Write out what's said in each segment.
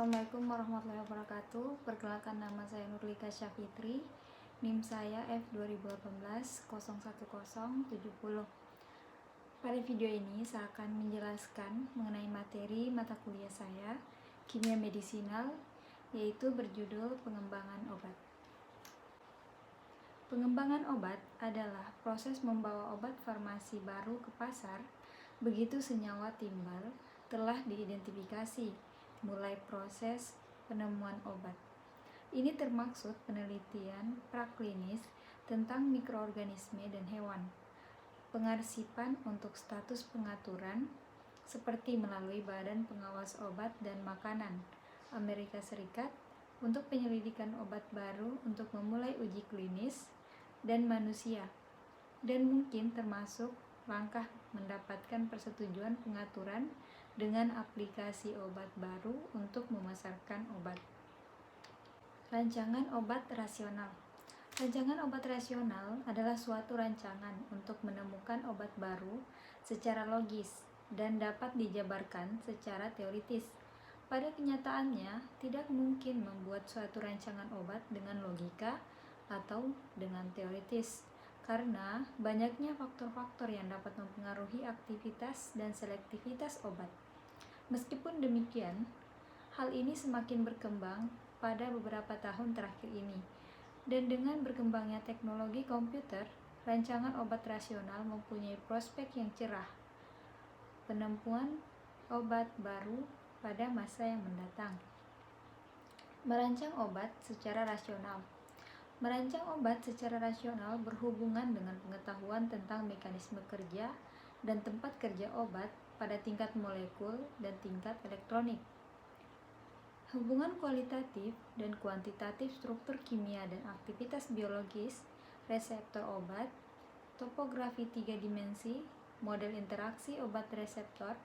Assalamualaikum warahmatullahi wabarakatuh. Perkenalkan, nama saya Nurlika Syafitri. NIM saya F2018-01070. Pada video ini saya akan menjelaskan mengenai materi mata kuliah saya, Kimia Medisinal, yaitu berjudul Pengembangan Obat. Pengembangan obat adalah proses membawa obat farmasi baru ke pasar begitu senyawa timbal telah diidentifikasi, mulai proses penemuan obat. Ini termaksud penelitian praklinis tentang mikroorganisme dan hewan, pengarsipan untuk status pengaturan seperti melalui Badan Pengawas Obat dan Makanan Amerika Serikat untuk penyelidikan obat baru untuk memulai uji klinis dan manusia, dan mungkin termasuk langkah mendapatkan persetujuan pengaturan dengan aplikasi obat baru untuk memasarkan obat. Rancangan obat rasional. Rancangan obat rasional adalah suatu rancangan untuk menemukan obat baru secara logis dan dapat dijabarkan secara teoritis. Pada kenyataannya, tidak mungkin membuat suatu rancangan obat dengan logika atau dengan teoritis, karena banyaknya faktor-faktor yang dapat mempengaruhi aktivitas dan selektivitas obat. Meskipun demikian, hal ini semakin berkembang pada beberapa tahun terakhir ini, dan dengan berkembangnya teknologi komputer, rancangan obat rasional mempunyai prospek yang cerah penemuan obat baru pada masa yang mendatang. Merancang obat secara rasional. Merancang obat secara rasional berhubungan dengan pengetahuan tentang mekanisme kerja dan tempat kerja obat pada tingkat molekul dan tingkat elektronik. Hubungan kualitatif dan kuantitatif struktur kimia dan aktivitas biologis, reseptor obat, topografi 3 dimensi, model interaksi obat reseptor,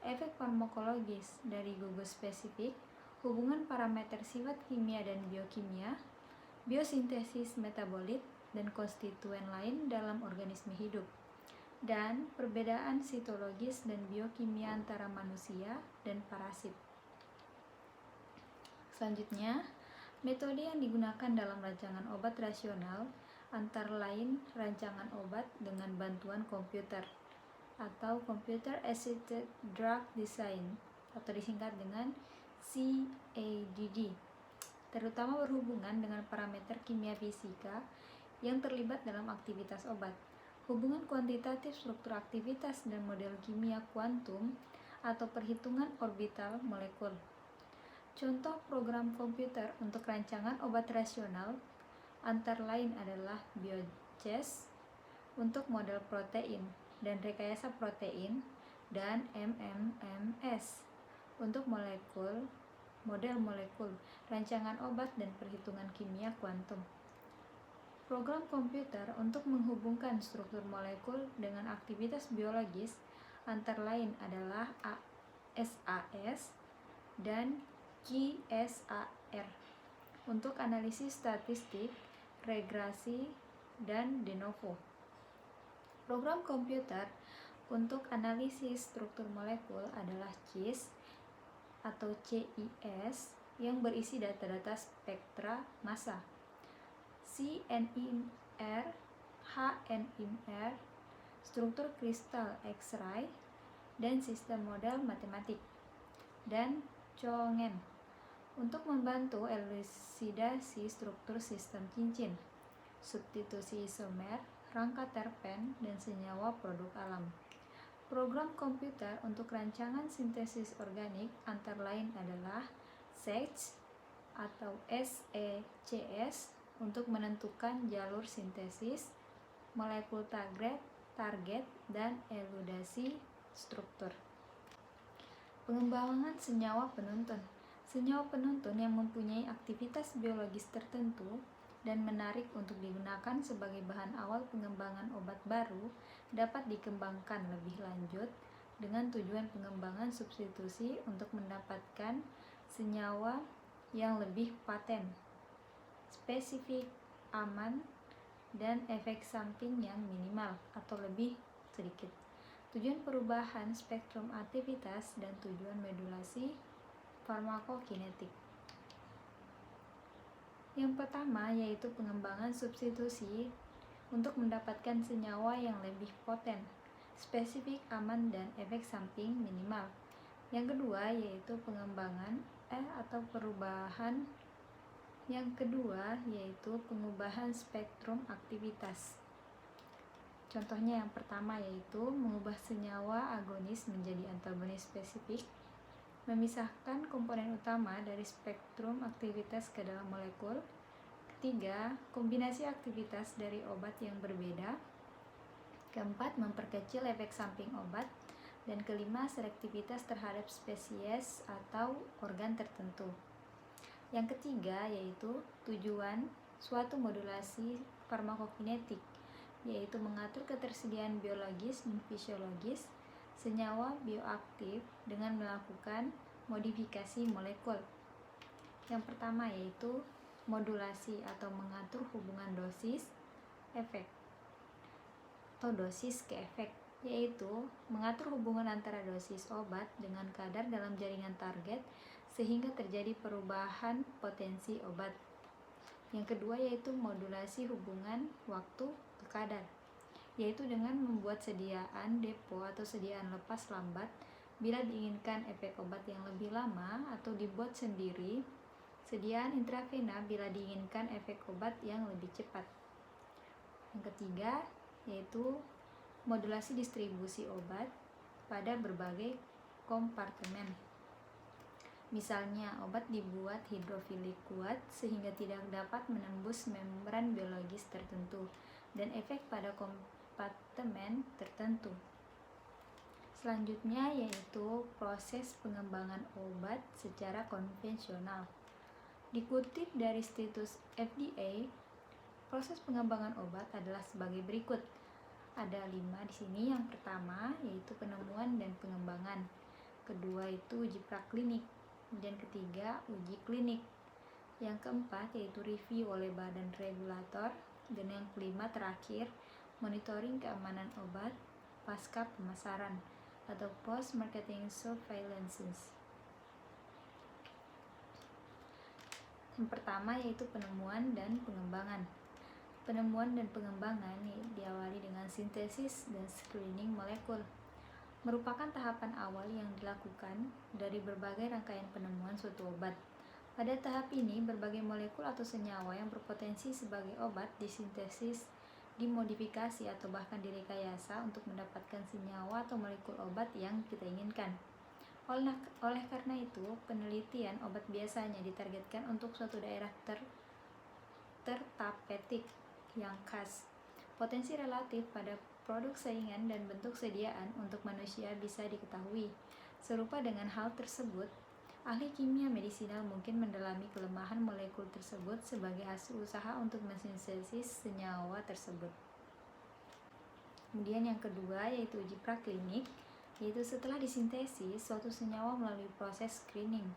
efek farmakologis dari gugus spesifik, hubungan parameter sifat kimia dan biokimia, biosintesis metabolit dan konstituen lain dalam organisme hidup, dan perbedaan sitologis dan biokimia antara manusia dan parasit. Selanjutnya, metode yang digunakan dalam rancangan obat rasional antara lain rancangan obat dengan bantuan komputer atau Computer Assisted Drug Design atau disingkat dengan CADD, terutama berhubungan dengan parameter kimia fisika yang terlibat dalam aktivitas obat, hubungan kuantitatif struktur aktivitas dan model kimia kuantum atau perhitungan orbital molekul. Contoh program komputer untuk rancangan obat rasional antara lain adalah BioChess untuk model protein dan rekayasa protein, dan MMMS untuk model molekul, rancangan obat dan perhitungan kimia kuantum. Program komputer untuk menghubungkan struktur molekul dengan aktivitas biologis antara lain adalah SAS dan QSAR untuk analisis statistik, regresi, dan de novo. Program komputer untuk analisis struktur molekul adalah CIS atau CIS yang berisi data-data spektra massa, CNIR, HNIR, struktur kristal X-ray, dan sistem model matematik, dan CONGEN untuk membantu elusidasi struktur sistem cincin, substitusi isomer, rangka terpen, dan senyawa produk alam. Program komputer untuk rancangan sintesis organik antara lain adalah SECS atau SECS untuk menentukan jalur sintesis, molekul target, dan eludasi struktur. Pengembangan senyawa penuntun. Senyawa penuntun yang mempunyai aktivitas biologis tertentu dan menarik untuk digunakan sebagai bahan awal pengembangan obat baru dapat dikembangkan lebih lanjut dengan tujuan pengembangan substitusi untuk mendapatkan senyawa yang lebih paten, spesifik, aman, dan efek samping yang minimal atau lebih sedikit. Tujuan perubahan spektrum aktivitas dan tujuan modulasi farmakokinetik. Yang pertama yaitu pengembangan substitusi untuk mendapatkan senyawa yang lebih poten, spesifik, aman, dan efek samping minimal. Yang kedua yaitu pengembangan atau perubahan. Yang kedua yaitu pengubahan spektrum aktivitas. Contohnya yang pertama yaitu mengubah senyawa agonis menjadi antagonis spesifik, memisahkan komponen utama dari spektrum aktivitas ke dalam molekul. Ketiga, kombinasi aktivitas dari obat yang berbeda. Keempat, memperkecil efek samping obat. Dan kelima, selektivitas terhadap spesies atau organ tertentu. Yang ketiga yaitu tujuan suatu modulasi farmakokinetik, yaitu mengatur ketersediaan biologis dan fisiologis senyawa bioaktif dengan melakukan modifikasi molekul. Yang pertama yaitu modulasi atau mengatur hubungan dosis efek atau dosis ke efek, yaitu mengatur hubungan antara dosis obat dengan kadar dalam jaringan target sehingga terjadi perubahan potensi obat. Yang kedua yaitu modulasi hubungan waktu ke kadar, yaitu dengan membuat sediaan depo atau sediaan lepas lambat bila diinginkan efek obat yang lebih lama, atau dibuat sendiri sediaan intravena bila diinginkan efek obat yang lebih cepat. Yang ketiga yaitu modulasi distribusi obat pada berbagai kompartemen. Misalnya, obat dibuat hidrofilik kuat sehingga tidak dapat menembus membran biologis tertentu dan efek pada kompartemen tertentu. Selanjutnya yaitu proses pengembangan obat secara konvensional. Dikutip dari situs FDA, proses pengembangan obat adalah sebagai berikut. Ada 5 di sini. Yang pertama yaitu penemuan dan pengembangan. Kedua itu uji praklinik. Dan ketiga uji klinik. Yang keempat yaitu review oleh badan regulator. Dan yang kelima terakhir monitoring keamanan obat pasca pemasaran atau post marketing surveillance. Yang pertama yaitu penemuan dan pengembangan. Penemuan dan pengembangan diawali dengan sintesis dan screening molekul. Merupakan tahapan awal yang dilakukan dari berbagai rangkaian penemuan suatu obat. Pada tahap ini, berbagai molekul atau senyawa yang berpotensi sebagai obat disintesis, dimodifikasi, atau bahkan direkayasa untuk mendapatkan senyawa atau molekul obat yang kita inginkan. Oleh karena itu, penelitian obat biasanya ditargetkan untuk suatu daerah tertapetik yang khas. Potensi relatif pada produk saingan dan bentuk sediaan untuk manusia bisa diketahui. Serupa dengan hal tersebut, ahli kimia medisinal mungkin mendalami kelemahan molekul tersebut sebagai hasil usaha untuk mensintesis senyawa tersebut. Kemudian yang kedua yaitu uji praklinik, yaitu setelah disintesis suatu senyawa melalui proses screening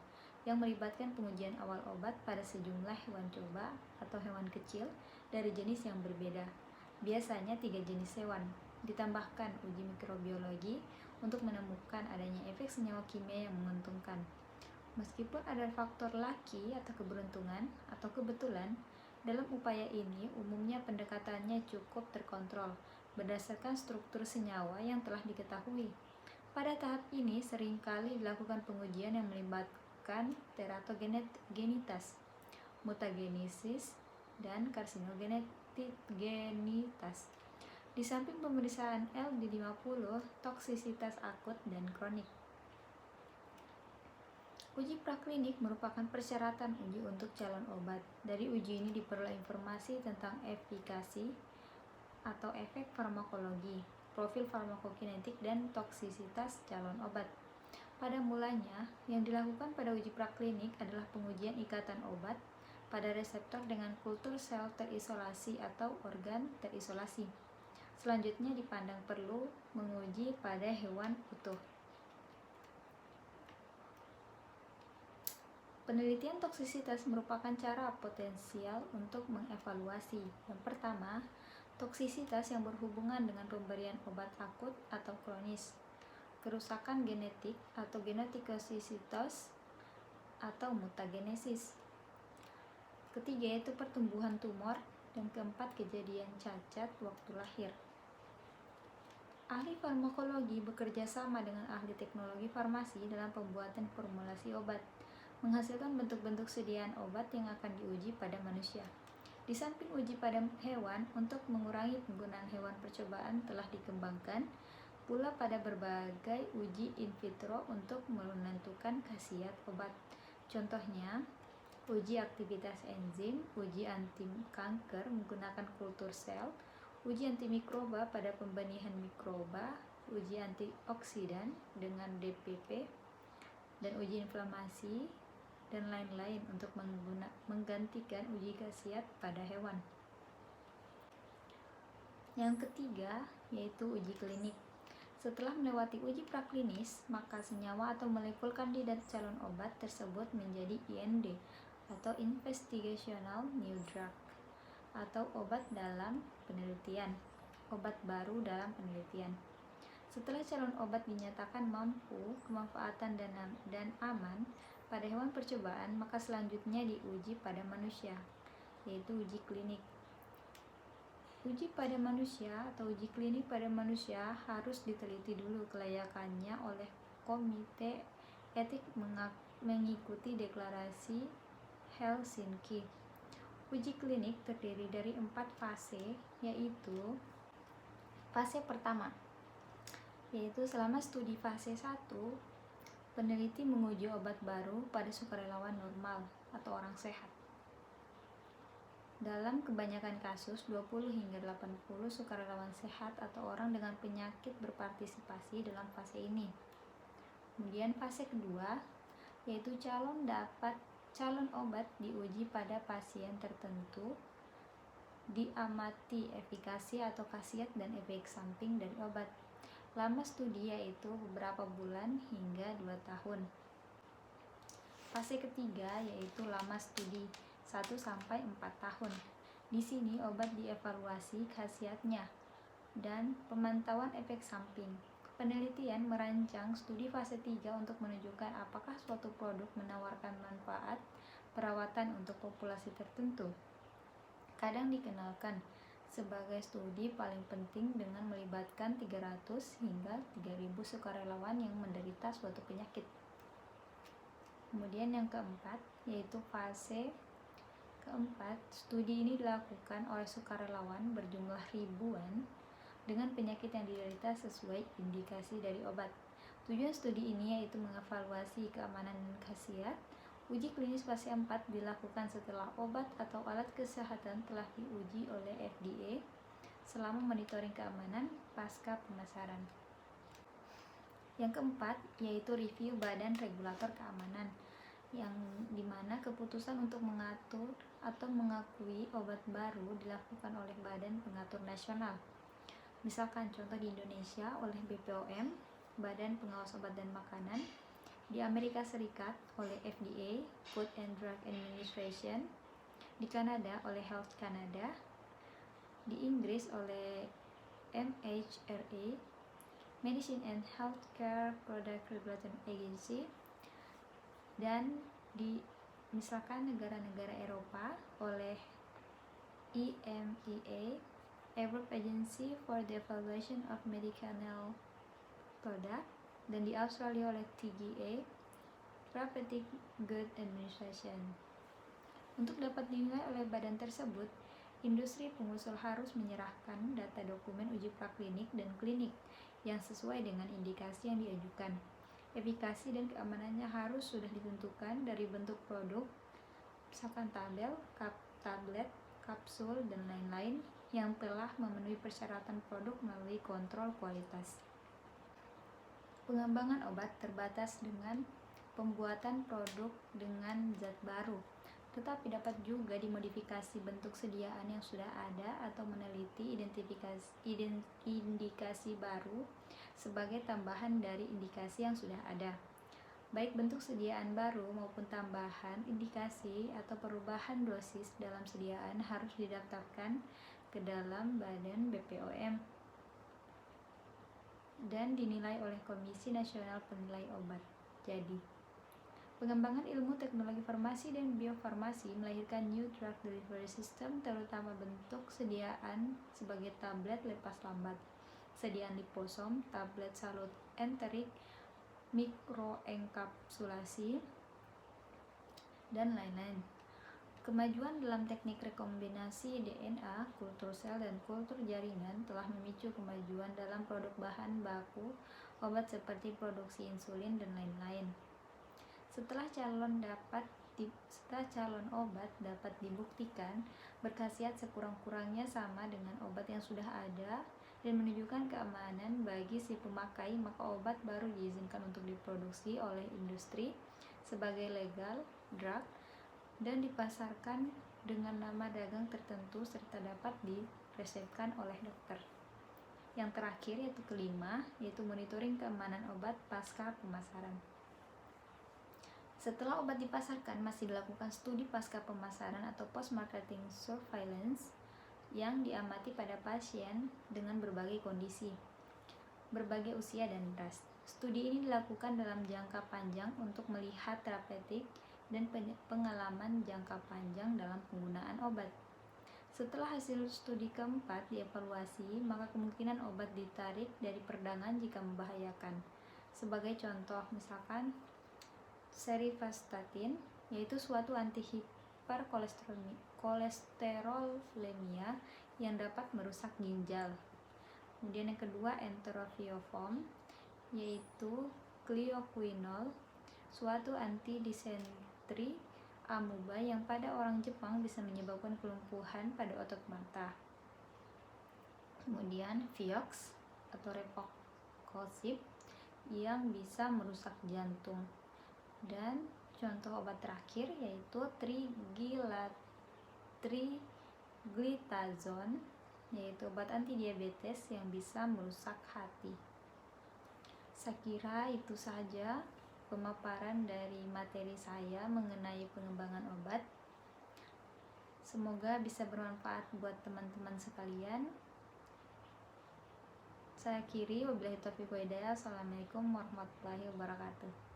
yang melibatkan pengujian awal obat pada sejumlah hewan coba atau hewan kecil dari jenis yang berbeda. Biasanya 3 jenis hewan. Ditambahkan uji mikrobiologi untuk menemukan adanya efek senyawa kimia yang menguntungkan. Meskipun ada faktor laki atau keberuntungan atau kebetulan, dalam upaya ini umumnya pendekatannya cukup terkontrol berdasarkan struktur senyawa yang telah diketahui. Pada tahap ini seringkali dilakukan pengujian yang melibatkan teratogenitas, mutagenesis, dan karsinogenitas. Di samping pemeriksaan LD50, toksisitas akut dan kronik. Uji praklinik merupakan persyaratan uji untuk calon obat. Dari uji ini diperoleh informasi tentang efikasi atau efek farmakologi, profil farmakokinetik, dan toksisitas calon obat. Pada mulanya, yang dilakukan pada uji praklinik adalah pengujian ikatan obat pada reseptor dengan kultur sel terisolasi atau organ terisolasi. Selanjutnya dipandang perlu menguji pada hewan utuh. Penelitian toksisitas merupakan cara potensial untuk mengevaluasi. Yang pertama, toksisitas yang berhubungan dengan pemberian obat akut atau kronis, kerusakan genetik atau genotoksikositas, atau mutagenesis. Ketiga yaitu pertumbuhan tumor, dan keempat kejadian cacat waktu lahir. Ahli farmakologi bekerja sama dengan ahli teknologi farmasi dalam pembuatan formulasi obat, menghasilkan bentuk-bentuk sediaan obat yang akan diuji pada manusia. Di samping uji pada hewan untuk mengurangi penggunaan hewan percobaan telah dikembangkan pula pada berbagai uji in vitro untuk menentukan khasiat obat. Contohnya, uji aktivitas enzim, uji anti kanker menggunakan kultur sel, uji antimikroba pada pembenihan mikroba, uji antioksidan dengan DPP, dan uji inflamasi, dan lain-lain untuk menggantikan uji khasiat pada hewan. Yang ketiga yaitu uji klinik. Setelah melewati uji praklinis, maka senyawa atau molekul kandidat calon obat tersebut menjadi IND atau Investigational New Drug, atau obat dalam penelitian, obat baru dalam penelitian. Setelah calon obat dinyatakan mampu kemanfaatan dan aman pada hewan percobaan, maka selanjutnya diuji pada manusia, yaitu uji klinik. Uji pada manusia atau uji klinik pada manusia harus diteliti dulu kelayakannya oleh Komite Etik mengikuti Deklarasi Helsinki. Uji klinik terdiri dari 4 fase, yaitu fase pertama, yaitu selama studi fase 1, peneliti menguji obat baru pada sukarelawan normal atau orang sehat. Dalam kebanyakan kasus, 20 hingga 80 sukarelawan sehat atau orang dengan penyakit berpartisipasi dalam fase ini. Kemudian fase kedua, yaitu calon obat diuji pada pasien tertentu, diamati efikasi atau khasiat dan efek samping dari obat. Lama studi yaitu beberapa bulan hingga 2 tahun. Fase ketiga yaitu lama studi 1 sampai 4 tahun. Di sini obat dievaluasi khasiatnya dan pemantauan efek samping. Penelitian merancang studi fase 3 untuk menunjukkan apakah suatu produk menawarkan manfaat perawatan untuk populasi tertentu. Kadang dikenalkan sebagai studi paling penting dengan melibatkan 300 hingga 3000 sukarelawan yang menderita suatu penyakit. Kemudian yang keempat, yaitu fase keempat, studi ini dilakukan oleh sukarelawan berjumlah ribuan dengan penyakit yang diderita sesuai indikasi dari obat. Tujuan studi ini yaitu mengevaluasi keamanan dan khasiat. Uji klinis fase 4 dilakukan setelah obat atau alat kesehatan telah diuji oleh FDA selama monitoring keamanan pasca pemasaran. Yang keempat, yaitu review Badan Regulator Keamanan, yang dimana keputusan untuk mengatur atau mengakui obat baru dilakukan oleh Badan Pengatur Nasional. Misalkan contoh di Indonesia oleh BPOM, Badan Pengawas Obat dan Makanan, di Amerika Serikat oleh FDA, Food and Drug Administration, di Kanada oleh Health Canada, di Inggris oleh MHRA, Medicine and Healthcare Product Regulatory Agency, dan di misalkan negara-negara Eropa oleh EMEA, Europe Agency for the Evaluation of Medicinal Product, dan di Australia oleh TGA, Therapeutic Goods Administration. Untuk dapat dinilai oleh badan tersebut, industri pengusul harus menyerahkan data dokumen uji praklinik dan klinik yang sesuai dengan indikasi yang diajukan. Efikasi dan keamanannya harus sudah ditentukan dari bentuk produk, misalkan tabel, tablet, kapsul, dan lain-lain yang telah memenuhi persyaratan produk melalui kontrol kualitas. Pengembangan obat terbatas dengan pembuatan produk dengan zat baru, tetapi dapat juga dimodifikasi bentuk sediaan yang sudah ada atau meneliti indikasi baru sebagai tambahan dari indikasi yang sudah ada. Baik bentuk sediaan baru maupun tambahan indikasi atau perubahan dosis dalam sediaan harus didaftarkan ke dalam badan BPOM dan dinilai oleh Komisi Nasional Penilai Obat. Jadi, Pengembangan ilmu teknologi farmasi dan biofarmasi melahirkan new drug delivery system, terutama bentuk sediaan sebagai tablet lepas lambat, sediaan liposom, tablet salut enterik, mikroenkapsulasi, dan lain-lain. Kemajuan dalam teknik rekombinasi DNA, kultur sel, dan kultur jaringan telah memicu kemajuan dalam produk bahan baku obat seperti produksi insulin dan lain-lain. Setelah calon obat dapat dibuktikan berkhasiat sekurang-kurangnya sama dengan obat yang sudah ada dan menunjukkan keamanan bagi si pemakai, maka obat baru diizinkan untuk diproduksi oleh industri sebagai legal drug dan dipasarkan dengan nama dagang tertentu serta dapat diresepkan oleh dokter. Yang terakhir yaitu kelima, yaitu monitoring keamanan obat pasca pemasaran. Setelah obat dipasarkan, masih dilakukan studi pasca pemasaran atau post-marketing surveillance yang diamati pada pasien dengan berbagai kondisi, berbagai usia dan ras. Studi ini dilakukan dalam jangka panjang untuk melihat terapeutik dan pengalaman jangka panjang dalam penggunaan obat. Setelah hasil studi keempat dievaluasi, maka kemungkinan obat ditarik dari perdagangan jika membahayakan. Sebagai contoh, misalkan serivastatin, yaitu suatu antihiperkolesterolemia yang dapat merusak ginjal. Kemudian yang kedua, enterofiofom, yaitu glioquinol, suatu antidisentri amuba yang pada orang Jepang bisa menyebabkan kelumpuhan pada otot mata. Kemudian Vioxx atau revocosib yang bisa merusak jantung. Dan contoh obat terakhir yaitu triglitazone, yaitu obat antidiabetes yang bisa merusak hati. Saya kira itu saja pemaparan dari materi saya mengenai pengembangan obat. Semoga bisa bermanfaat buat teman-teman sekalian. Saya akhiri, wabillahi taufiq wa hidayah. Assalamualaikum warahmatullahi wabarakatuh.